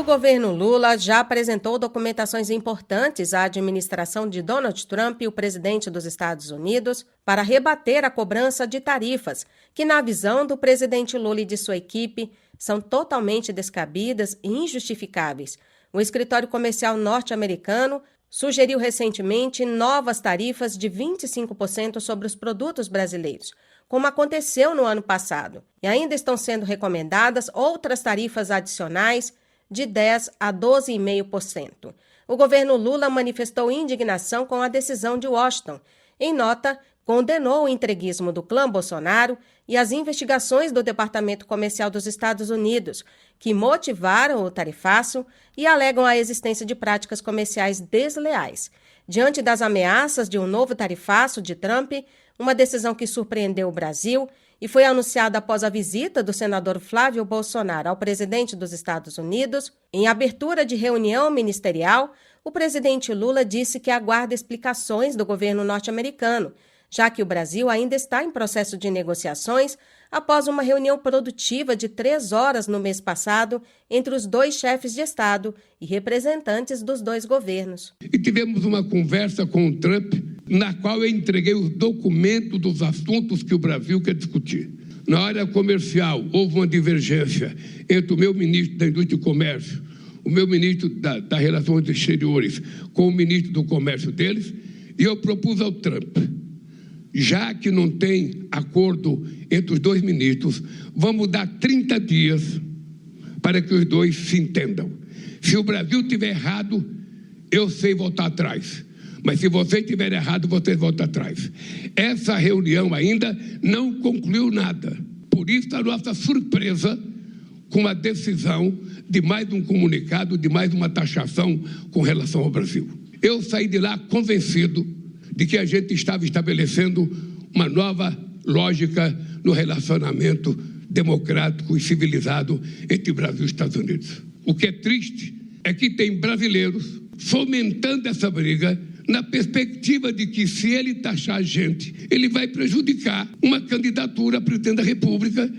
O governo Lula já apresentou documentações importantes à administração de Donald Trump, o presidente dos Estados Unidos, para rebater a cobrança de tarifas, que, na visão do presidente Lula e de sua equipe, são totalmente descabidas e injustificáveis. O escritório comercial norte-americano sugeriu recentemente novas tarifas de 25% sobre os produtos brasileiros, como aconteceu no ano passado. E ainda estão sendo recomendadas outras tarifas adicionais de 10% a 12,5%. O governo Lula manifestou indignação com a decisão de Washington. Em nota, condenou o entreguismo do clã Bolsonaro e as investigações do Departamento Comercial dos Estados Unidos, que motivaram o tarifaço e alegam a existência de práticas comerciais desleais. Diante das ameaças de um novo tarifaço de Trump, uma decisão que surpreendeu o Brasil e foi anunciada após a visita do senador Flávio Bolsonaro ao presidente dos Estados Unidos, em abertura de reunião ministerial, o presidente Lula disse que aguarda explicações do governo norte-americano, já que o Brasil ainda está em processo de negociações após uma reunião produtiva de 3 horas no mês passado entre os dois chefes de Estado e representantes dos dois governos. E tivemos uma conversa com o Trump, na qual eu entreguei os documentos dos assuntos que o Brasil quer discutir. Na área comercial, houve uma divergência entre o meu ministro da Indústria e Comércio, o meu ministro das Relações Exteriores, com o ministro do Comércio deles, e eu propus ao Trump: já que não tem acordo entre os dois ministros, vamos dar 30 dias para que os dois se entendam. Se o Brasil estiver errado, eu sei voltar atrás. Mas se você estiver errado, você volta atrás. Essa reunião ainda não concluiu nada. Por isso, a nossa surpresa com a decisão de mais um comunicado, de mais uma taxação com relação ao Brasil. Eu saí de lá convencido de que a gente estava estabelecendo uma nova lógica no relacionamento democrático e civilizado entre Brasil e Estados Unidos. O que é triste é que tem brasileiros fomentando essa briga na perspectiva de que, se ele taxar a gente, ele vai prejudicar uma candidatura a presidente da República.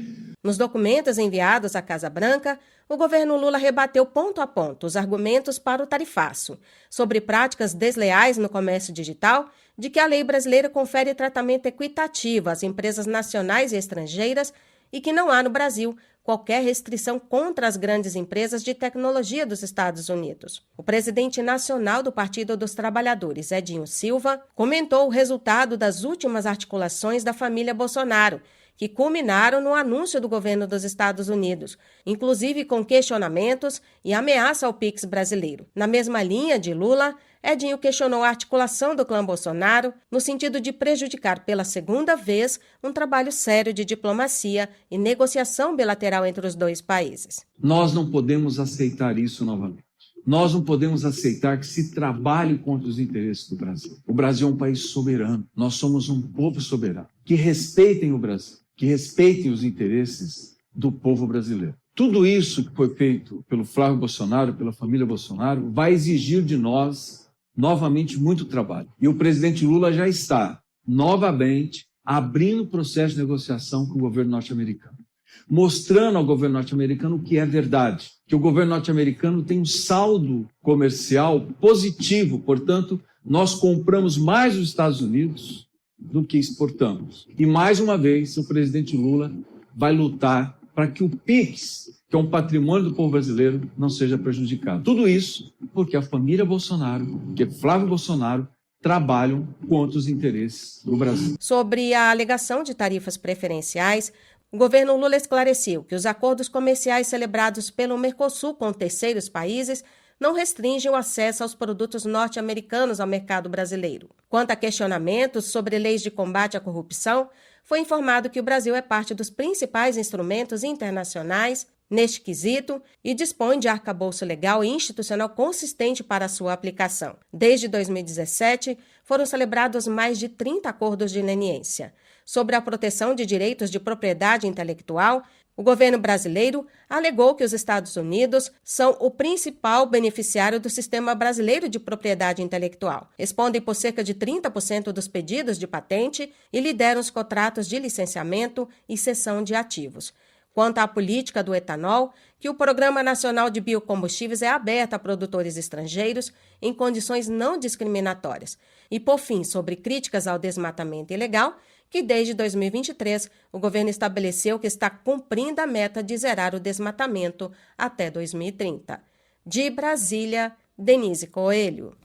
Nos documentos enviados à Casa Branca, o governo Lula rebateu ponto a ponto os argumentos para o tarifaço, sobre práticas desleais no comércio digital, de que a lei brasileira confere tratamento equitativo às empresas nacionais e estrangeiras e que não há no Brasil qualquer restrição contra as grandes empresas de tecnologia dos Estados Unidos. O presidente nacional do Partido dos Trabalhadores, Edinho Silva, comentou o resultado das últimas articulações da família Bolsonaro, que culminaram no anúncio do governo dos Estados Unidos, inclusive com questionamentos e ameaça ao PIX brasileiro. Na mesma linha de Lula, Edinho questionou a articulação do clã Bolsonaro no sentido de prejudicar pela segunda vez um trabalho sério de diplomacia e negociação bilateral entre os dois países. Nós não podemos aceitar isso novamente. Nós não podemos aceitar que se trabalhe contra os interesses do Brasil. O Brasil é um país soberano. Nós somos um povo soberano. Que respeitem o Brasil, que respeitem os interesses do povo brasileiro. Tudo isso que foi feito pelo Flávio Bolsonaro, pela família Bolsonaro, vai exigir de nós novamente muito trabalho. E o presidente Lula já está novamente abrindo o processo de negociação com o governo norte-americano, mostrando ao governo norte-americano o que é verdade, que o governo norte-americano tem um saldo comercial positivo, portanto, nós compramos mais dos Estados Unidos do que exportamos. E mais uma vez, o presidente Lula vai lutar para que o PIX, que é um patrimônio do povo brasileiro, não seja prejudicado. Tudo isso porque a família Bolsonaro, que é Flávio Bolsonaro, trabalham contra os interesses do Brasil. Sobre a alegação de tarifas preferenciais, o governo Lula esclareceu que os acordos comerciais celebrados pelo Mercosul com terceiros países não restringem o acesso aos produtos norte-americanos ao mercado brasileiro. Quanto a questionamentos sobre leis de combate à corrupção, foi informado que o Brasil é parte dos principais instrumentos internacionais neste quesito e dispõe de arcabouço legal e institucional consistente para a sua aplicação. Desde 2017, foram celebrados mais de 30 acordos de leniência. Sobre a proteção de direitos de propriedade intelectual, o governo brasileiro alegou que os Estados Unidos são o principal beneficiário do sistema brasileiro de propriedade intelectual. Respondem por cerca de 30% dos pedidos de patente e lideram os contratos de licenciamento e cessão de ativos. Quanto à política do etanol, que o Programa Nacional de Biocombustíveis é aberto a produtores estrangeiros em condições não discriminatórias. E, por fim, sobre críticas ao desmatamento ilegal, que desde 2023 o governo estabeleceu que está cumprindo a meta de zerar o desmatamento até 2030. De Brasília, Denise Coelho.